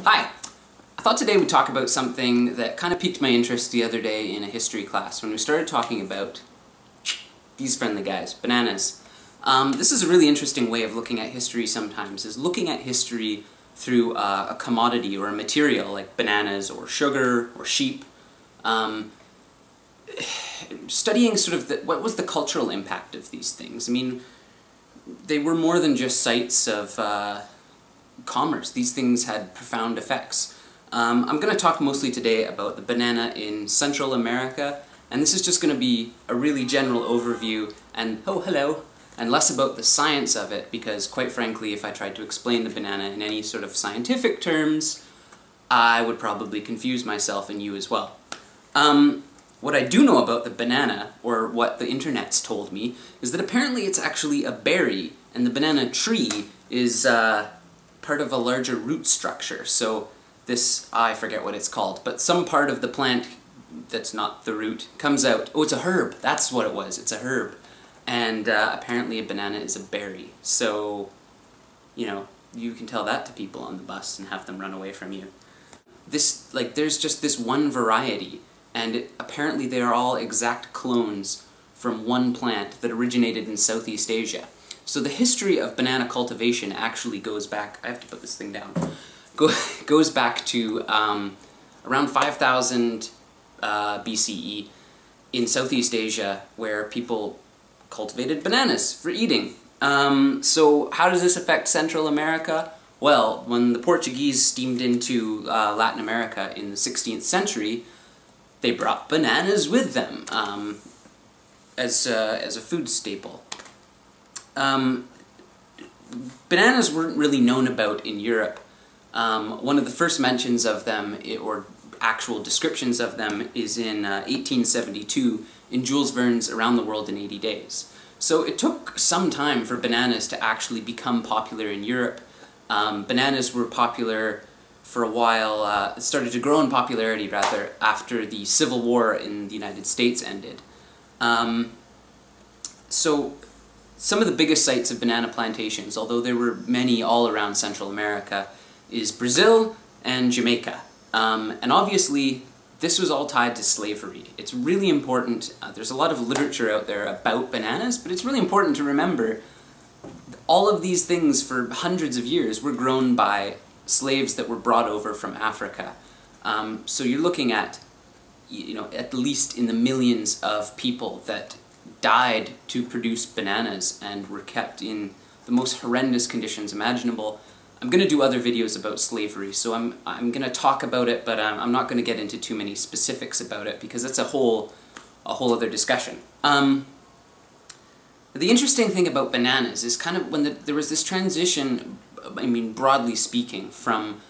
Hi! I thought today we'd talk about something that kind of piqued my interest the other day in a history class when we started talking about these friendly guys, bananas. This is a really interesting way of looking at history sometimes, is looking at history through a commodity or a material like bananas or sugar or sheep. Studying sort of what was the cultural impact of these things. I mean, they were more than just sites of commerce. These things had profound effects. I'm going to talk mostly today about the banana in Central America, and this is just going to be a really general overview and, oh hello, and less about the science of it, because quite frankly if I tried to explain the banana in any sort of scientific terms, I would probably confuse myself and you as well. What I do know about the banana, or what the internet's told me, is that apparently it's actually a berry, and the banana tree is part of a larger root structure. So this, I forget what it's called, but some part of the plant that's not the root comes out. Oh, it's a herb. That's what it was. It's a herb. And apparently a banana is a berry. So, you know, you can tell that to people on the bus and have them run away from you. There's just this one variety, and apparently they are all exact clones from one plant that originated in Southeast Asia. So the history of banana cultivation actually goes back, I have to put this thing down, goes back to around 5000 BCE in Southeast Asia, where people cultivated bananas for eating. So how does this affect Central America? Well, when the Portuguese steamed into Latin America in the 16th century, they brought bananas with them as a food staple. Bananas weren't really known about in Europe. One of the first mentions of them, or actual descriptions of them, is in 1872 in Jules Verne's Around the World in 80 Days. So it took some time for bananas to actually become popular in Europe. Bananas were popular for a while, it started to grow in popularity rather after the Civil War in the United States ended. So some of the biggest sites of banana plantations, although there were many all around Central America, is Brazil and Jamaica. And obviously, this was all tied to slavery. It's really important, there's a lot of literature out there about bananas, but it's really important to remember all of these things for hundreds of years were grown by slaves that were brought over from Africa. So you're looking at, you know, at least in the millions of people that died to produce bananas and were kept in the most horrendous conditions imaginable. I'm going to do other videos about slavery, so I'm going to talk about it, but I'm not going to get into too many specifics about it because it's a whole other discussion. The interesting thing about bananas is kind of when there was this transition, I mean broadly speaking, from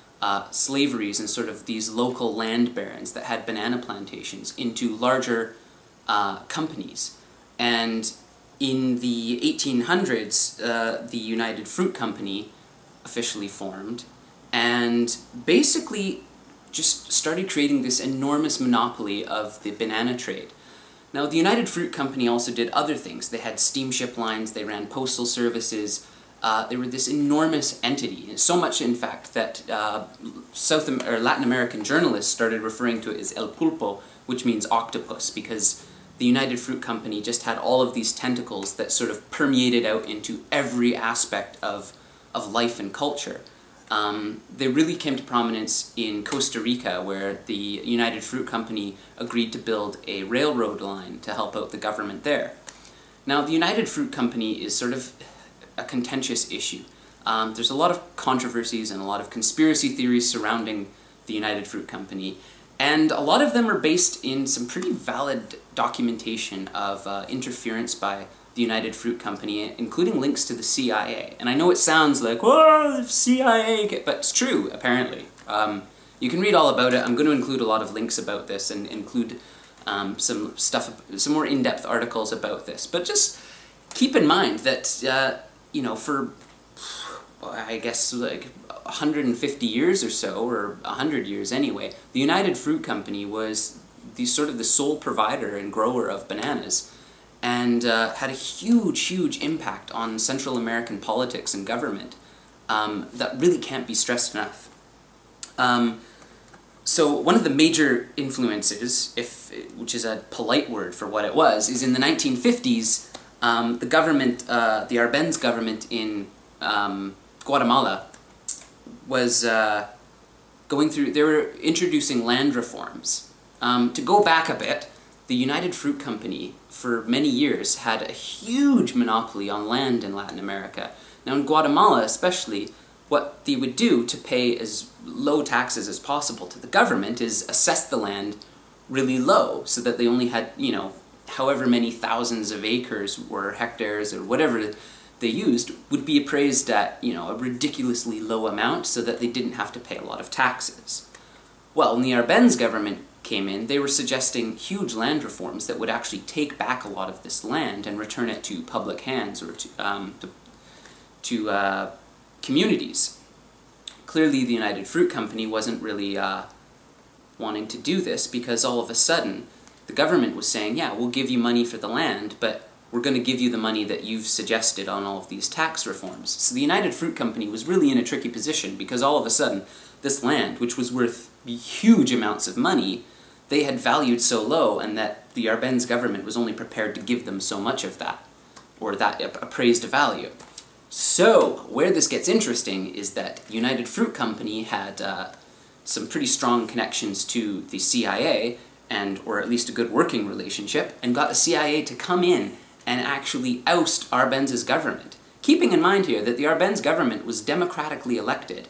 slaveries and sort of these local land barons that had banana plantations into larger companies. And in the 1800s, the United Fruit Company officially formed, and basically just started creating this enormous monopoly of the banana trade. Now, the United Fruit Company also did other things. They had steamship lines, they ran postal services, they were this enormous entity, so much in fact that Latin American journalists started referring to it as El Pulpo, which means octopus, because the United Fruit Company just had all of these tentacles that sort of permeated out into every aspect of life and culture. They really came to prominence in Costa Rica, where the United Fruit Company agreed to build a railroad line to help out the government there. Now, the United Fruit Company is sort of a contentious issue. There's a lot of controversies and a lot of conspiracy theories surrounding the United Fruit Company, and a lot of them are based in some pretty valid documentation of interference by the United Fruit Company, including links to the CIA. And I know it sounds like, whoa, CIA, but it's true, apparently. You can read all about it. I'm going to include a lot of links about this and include some more in-depth articles about this. But just keep in mind that, you know, for, I guess, like 150 years or so, or 100 years anyway, the United Fruit Company was sort of the sole provider and grower of bananas, and had a huge impact on Central American politics and government that really can't be stressed enough. So one of the major influences, which is a polite word for what it was, is in the 1950s, the government, the Arbenz government in Guatemala was going through, they were introducing land reforms. To go back a bit, the United Fruit Company, for many years, had a huge monopoly on land in Latin America. Now in Guatemala especially, what they would do to pay as low taxes as possible to the government is assess the land really low, so that they only had, you know, however many thousands of acres or hectares or whatever they used would be appraised at, you know, a ridiculously low amount so that they didn't have to pay a lot of taxes. Well, when the Arbenz government came in, they were suggesting huge land reforms that would actually take back a lot of this land and return it to public hands or to communities. Clearly the United Fruit Company wasn't really wanting to do this, because all of a sudden the government was saying, yeah, we'll give you money for the land, but we're going to give you the money that you've suggested on all of these tax reforms. So the United Fruit Company was really in a tricky position, because all of a sudden this land, which was worth huge amounts of money, they had valued so low, and that the Arbenz government was only prepared to give them so much of that, or that appraised value. So, where this gets interesting is that United Fruit Company had some pretty strong connections to the CIA, or at least a good working relationship, and got the CIA to come in and actually oust Arbenz's government. Keeping in mind here that the Arbenz government was democratically elected,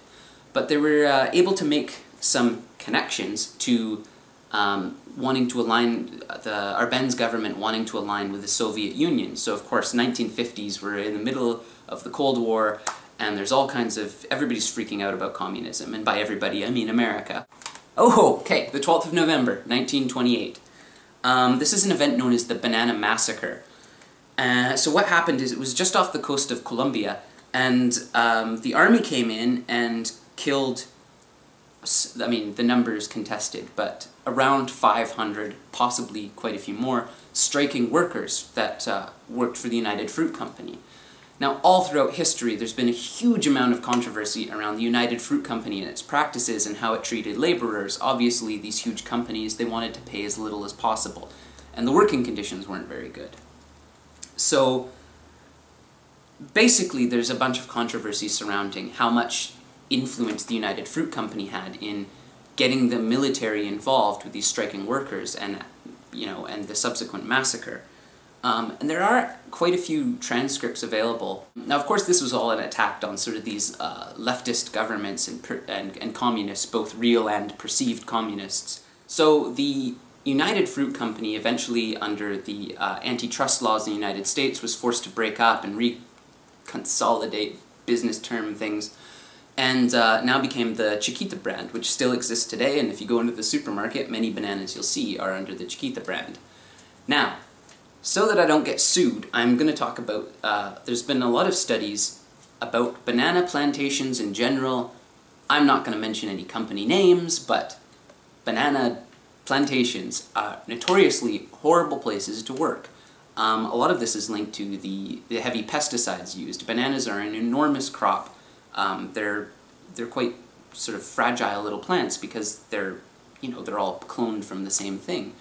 but they were able to make some connections to wanting to align, the Arbenz government wanting to align with the Soviet Union. So of course 1950s, we're in the middle of the Cold War, and there's all kinds of, everybody's freaking out about communism, and by everybody I mean America. Oh, okay, the 12th of November, 1928. This is an event known as the Banana Massacre. So what happened is, it was just off the coast of Colombia, and the army came in and killed, I mean, the number's contested, but around 500, possibly quite a few more, striking workers that worked for the United Fruit Company. Now, all throughout history, there's been a huge amount of controversy around the United Fruit Company and its practices and how it treated laborers. Obviously, these huge companies, they wanted to pay as little as possible, and the working conditions weren't very good. So, basically, there's a bunch of controversy surrounding how much influence the United Fruit Company had in getting the military involved with these striking workers and, you know, and the subsequent massacre. And there are quite a few transcripts available. Now, of course, this was all an attack on sort of these leftist governments and communists, both real and perceived communists. So the United Fruit Company, eventually under the antitrust laws in the United States, was forced to break up and reconsolidate business term things, and now became the Chiquita brand, which still exists today, and if you go into the supermarket, many bananas you'll see are under the Chiquita brand. Now, so that I don't get sued, I'm going to talk about, there's been a lot of studies about banana plantations in general. I'm not going to mention any company names, but banana plantations are notoriously horrible places to work. A lot of this is linked to the heavy pesticides used. Bananas are an enormous crop. They're quite sort of fragile little plants because they're, you know, they're all cloned from the same thing.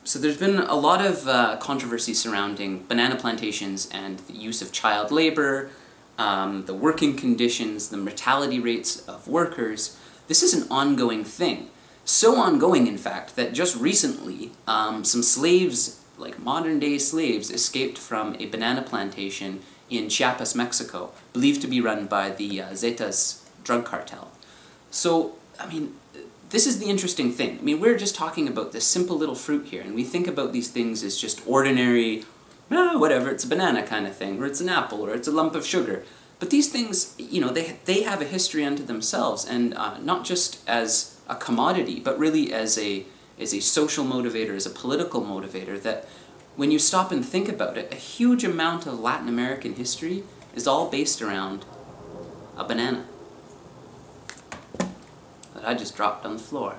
So there's been a lot of controversy surrounding banana plantations and the use of child labor, the working conditions, the mortality rates of workers. This is an ongoing thing. So ongoing, in fact, that just recently some slaves, like modern-day slaves, escaped from a banana plantation in Chiapas, Mexico, believed to be run by the Zetas drug cartel. So, I mean, this is the interesting thing. I mean, we're just talking about this simple little fruit here, and we think about these things as just ordinary, whatever, it's a banana kind of thing, or it's an apple, or it's a lump of sugar. But these things, you know, they have a history unto themselves, and not just as a commodity, but really as a social motivator, as a political motivator, that when you stop and think about it, a huge amount of Latin American history is all based around a banana that I just dropped on the floor.